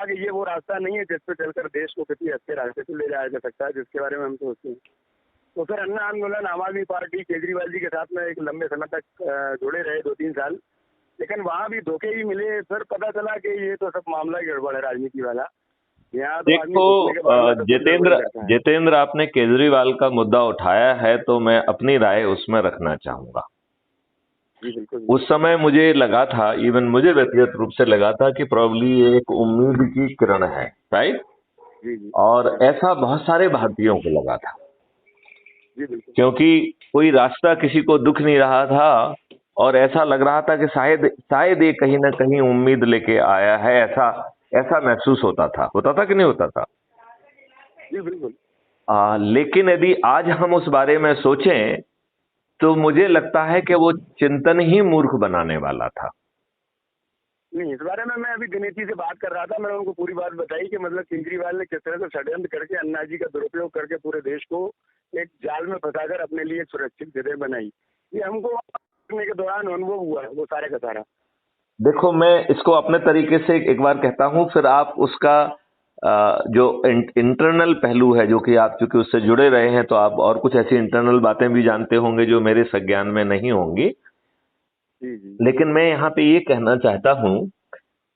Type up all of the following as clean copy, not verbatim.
कि ये वो रास्ता नहीं है जिस पे चलकर देश को किसी अच्छे रास्ते पे ले जाया जा सकता है, जिसके बारे में हम सोचते हैं। तो फिर अन्ना आंदोलन, आम आदमी पार्टी केजरीवाल जी के साथ में एक लंबे समय तक जुड़े रहे, 2-3 साल, लेकिन वहाँ भी धोखे भी मिले। फिर पता चला कि ये तो सब मामला ही गड़बड़ है राजनीति वाला। यहाँ तो आदमी घुसने के बाद में देखो सब कुछ गड़बड़ ही करता है। जितेंद्र, आपने केजरीवाल का मुद्दा उठाया है तो मैं अपनी राय उसमें रखना चाहूंगा। जी बिल्कुल। उस समय मुझे लगा था, इवन मुझे व्यक्तिगत रूप से लगा था कि प्रॉब्ली ये एक उम्मीद की किरण है, राइट। जी जी और ऐसा बहुत सारे भारतीयों को लगा था, जी बिल्कुल। क्योंकि कोई रास्ता किसी को दुख नहीं रहा था और ऐसा लग रहा था कि शायद शायद ये कहीं ना कहीं उम्मीद लेके आया है, ऐसा ऐसा महसूस होता था कि नहीं होता था। जी बिल्कुल। लेकिन यदि आज हम उस बारे में सोचें तो मुझे लगता है कि वो चिंतन ही मूर्ख बनाने वाला था। नहीं, इस बारे में मैं अभी दिनेश से बात कर रहा था। मैंने उनको पूरी बात बताई कि मतलब केजरीवाल ने किस तरह से षड्यंत्र करके अन्ना जी का दुरुपयोग करके पूरे देश को एक जाल में फंसाकर अपने लिए एक सुरक्षित जगह बनाई। ये हमको करने के दौरान अनुभव हुआ है वो सारे का सारा। देखो, मैं इसको अपने तरीके से एक बार कहता हूं, फिर आप उसका जो इंटरनल पहलू है, जो कि आप चूंकि उससे जुड़े रहे हैं तो आप और कुछ ऐसी इंटरनल बातें भी जानते होंगे जो मेरे संज्ञान में नहीं होंगी। जी जी लेकिन मैं यहाँ पे ये कहना चाहता हूं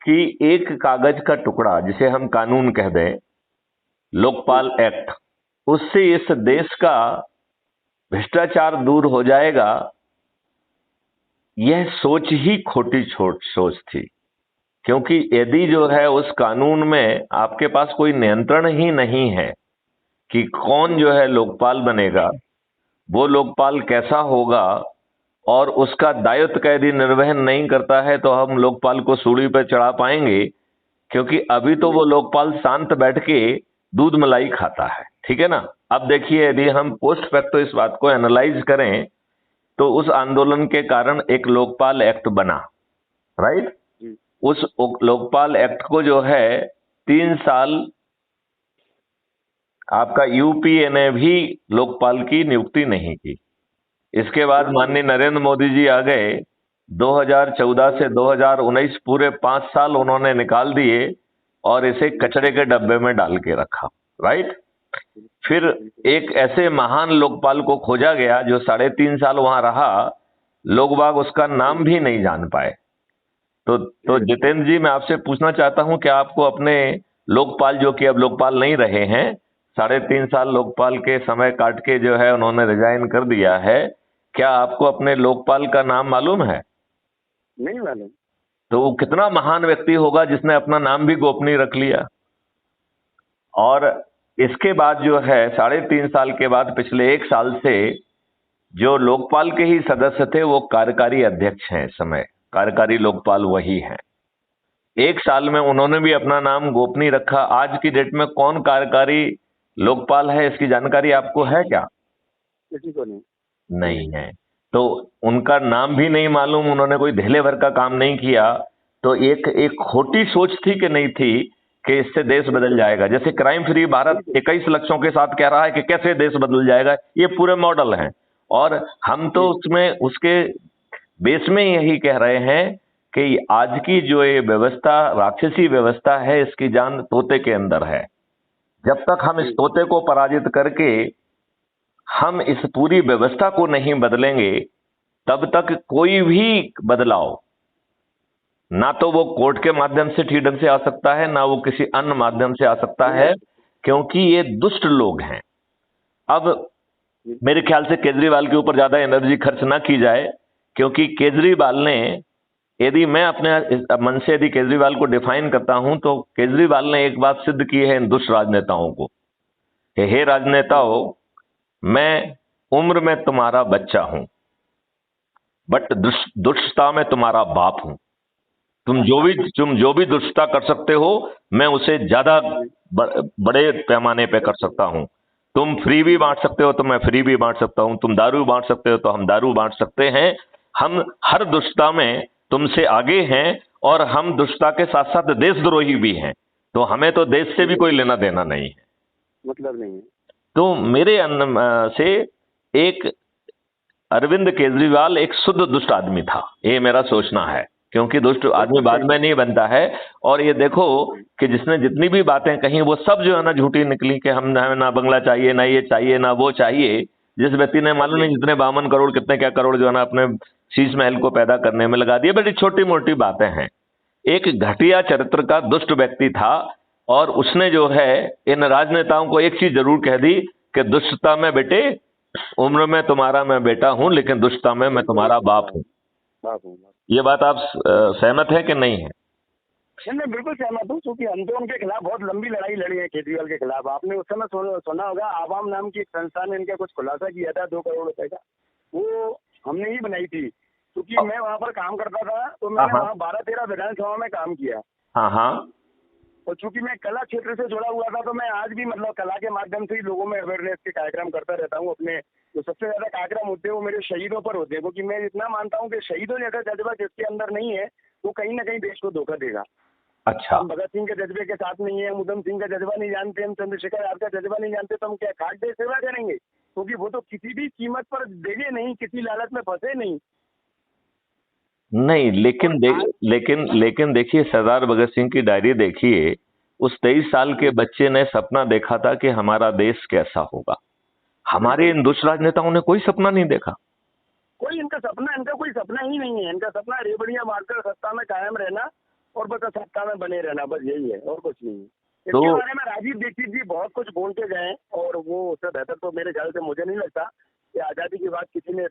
कि एक कागज का टुकड़ा, जिसे हम कानून कह दें, लोकपाल एक्ट, उससे इस देश का भ्रष्टाचार दूर हो जाएगा, यह सोच ही खोटी सोच थी। क्योंकि यदि जो है उस कानून में आपके पास कोई नियंत्रण ही नहीं है कि कौन जो है लोकपाल बनेगा, वो लोकपाल कैसा होगा, और उसका दायित्व का यदि निर्वहन नहीं करता है तो हम लोकपाल को सूली पर चढ़ा पाएंगे। क्योंकि अभी तो वो लोकपाल शांत बैठ के दूध मलाई खाता है, ठीक है ना। अब देखिए, यदि हम पोस्ट फैक्टो इस बात को एनालाइज करें तो उस आंदोलन के कारण एक लोकपाल एक्ट बना, राइट। जी उस लोकपाल एक्ट को जो है 3 साल आपका यूपीए ने भी लोकपाल की नियुक्ति नहीं की। इसके बाद माननीय नरेंद्र मोदी जी आ गए, 2014 से 2019 पूरे 5 साल उन्होंने निकाल दिए और इसे कचरे के डब्बे में डाल के रखा, राइट। फिर एक ऐसे महान लोकपाल को खोजा गया जो 3.5 साल वहां रहा, लोग बाग उसका नाम भी नहीं जान पाए। तो जितेंद्र जी, मैं आपसे पूछना चाहता हूं कि आपको अपने लोकपाल, जो कि अब लोकपाल नहीं रहे हैं, 3.5 साल लोकपाल के समय काट के जो है उन्होंने रिजाइन कर दिया है, क्या आपको अपने लोकपाल का नाम मालूम है? नहीं मालूम। तो वो कितना महान व्यक्ति होगा जिसने अपना नाम भी गोपनीय रख लिया। और इसके बाद जो है 3.5 साल के बाद पिछले 1 साल से जो लोकपाल के ही सदस्य थे वो कार्यकारी अध्यक्ष हैं। इस समय कार्यकारी लोकपाल वही हैं। 1 साल में उन्होंने भी अपना नाम गोपनीय रखा। आज की डेट में कौन कार्यकारी लोकपाल है, इसकी जानकारी आपको है क्या? किसी को नहीं। नहीं है। तो उनका नाम भी नहीं मालूम, उन्होंने कोई धेले भर का काम नहीं किया। तो एक खोटी सोच थी कि नहीं थी कि इससे देश बदल जाएगा। जैसे क्राइम फ्री भारत 21 लक्ष्यों के साथ कह रहा है कि कैसे देश बदल जाएगा, ये पूरे मॉडल हैं। और हम तो उसमें उसके बेस में यही कह रहे हैं कि आज की जो ये व्यवस्था, राक्षसी व्यवस्था है, इसकी जान तोते के अंदर है। जब तक हम इस तोते को पराजित करके हम इस पूरी व्यवस्था को नहीं बदलेंगे, तब तक कोई भी बदलाव ना तो वो कोर्ट के माध्यम से ठीक ढंग से आ सकता है, ना वो किसी अन्य माध्यम से आ सकता है, क्योंकि ये दुष्ट लोग हैं। अब मेरे ख्याल से केजरीवाल के ऊपर ज्यादा एनर्जी खर्च ना की जाए, क्योंकि केजरीवाल ने, यदि मैं अपने मन से यदि केजरीवाल को डिफाइन करता हूं तो केजरीवाल ने एक बात सिद्ध की है इन दुष्ट राजनेताओं को, हे राजनेताओं, मैं उम्र में तुम्हारा बच्चा हूं, बट दुष्टता में तुम्हारा बाप हूं। तुम जो भी दुष्टता कर सकते हो, मैं उसे ज्यादा बड़े पैमाने पे कर सकता हूं। तुम फ्री भी बांट सकते हो तो मैं फ्री भी बांट सकता हूं, तुम दारू बांट सकते हो तो हम दारू बांट सकते हैं। हम हर दुष्टता में तुमसे आगे हैं, और हम दुष्टता के साथ साथ देशद्रोही भी हैं। तो हमें तो देश से भी कोई लेना देना नहीं है, मतलब नहीं है। तो मेरे से एक अरविंद केजरीवाल एक शुद्ध दुष्ट आदमी था, ये मेरा सोचना है। क्योंकि दुष्ट आदमी बाद में नहीं बनता है। और ये देखो कि जिसने जितनी भी बातें कही वो सब जो है ना झूठी निकली कि हम ना बंगला चाहिए, ना ये चाहिए, ना वो चाहिए। जिस व्यक्ति ने मालूम नहीं जितने 52 करोड़ कितने क्या करोड़ जो है ना अपने शीश महल को पैदा करने में लगा दिए, बड़ी छोटी मोटी बातें हैं। एक घटिया चरित्र का दुष्ट व्यक्ति था और उसने जो है इन राजनेताओं को एक चीज जरूर कह दी कि दुष्टता में बेटे, उम्र में तुम्हारा मैं बेटा हूं, लेकिन दुष्टता में मैं तुम्हारा बाप हूं। ये बात आप सहमत है कि नहीं है? मैं बिल्कुल सहमत हूँ, क्योंकि हम तो उनके खिलाफ बहुत लंबी लड़ाई लड़ी है केजरीवाल के खिलाफ। आपने उस समय सुना होगा, आवाम नाम की एक संस्था ने इनका कुछ खुलासा किया था 2 करोड़ रुपए का, वो हमने ही बनाई थी। क्योंकि मैं वहाँ पर काम करता था, तो मैंने हाँ वहाँ 12-13 विधानसभा में काम किया। हाँ हाँ। और चूंकि मैं कला क्षेत्र से जुड़ा हुआ था, तो मैं आज भी मतलब कला के माध्यम से ही लोगों में अवेयरनेस के कार्यक्रम करता रहता हूँ। अपने जो सबसे ज्यादा कार्यक्रम होते हैं वो मेरे शहीदों पर होते हैं, क्योंकि मैं इतना मानता हूँ कि शहीदों जैसा जज्बा जिसके अंदर नहीं है वो कहीं ना कहीं देश को धोखा देगा। अच्छा, हम भगत सिंह के जज्बे के साथ नहीं है, हम उधम सिंह का जज्बा नहीं जानते, हम चंद्रशेखर आजाद का जज्बा नहीं जानते, तो हम क्या खाक देश सेवा करेंगे? क्योंकि वो तो किसी भी कीमत पर देंगे नहीं, किसी लालच में फंसे नहीं। नहीं लेकिन देखिए, सरदार भगत सिंह की डायरी देखिए। उस 23 साल के बच्चे ने सपना देखा था कि हमारा देश कैसा होगा। हमारे इन दुष्ट राजनेताओं ने कोई सपना नहीं देखा। इनका कोई सपना ही नहीं है। इनका सपना रेबड़ियां मारकर सत्ता में कायम रहना और बस सत्ता में बने रहना, बस यही है और कुछ नहीं है। तो इसके बारे में राजीव दीक्षित जी बहुत कुछ बोल के गए और वो उससे बेहतर तो मेरे ख्याल से मुझे नहीं लगता कि आजादी की बात किसी ने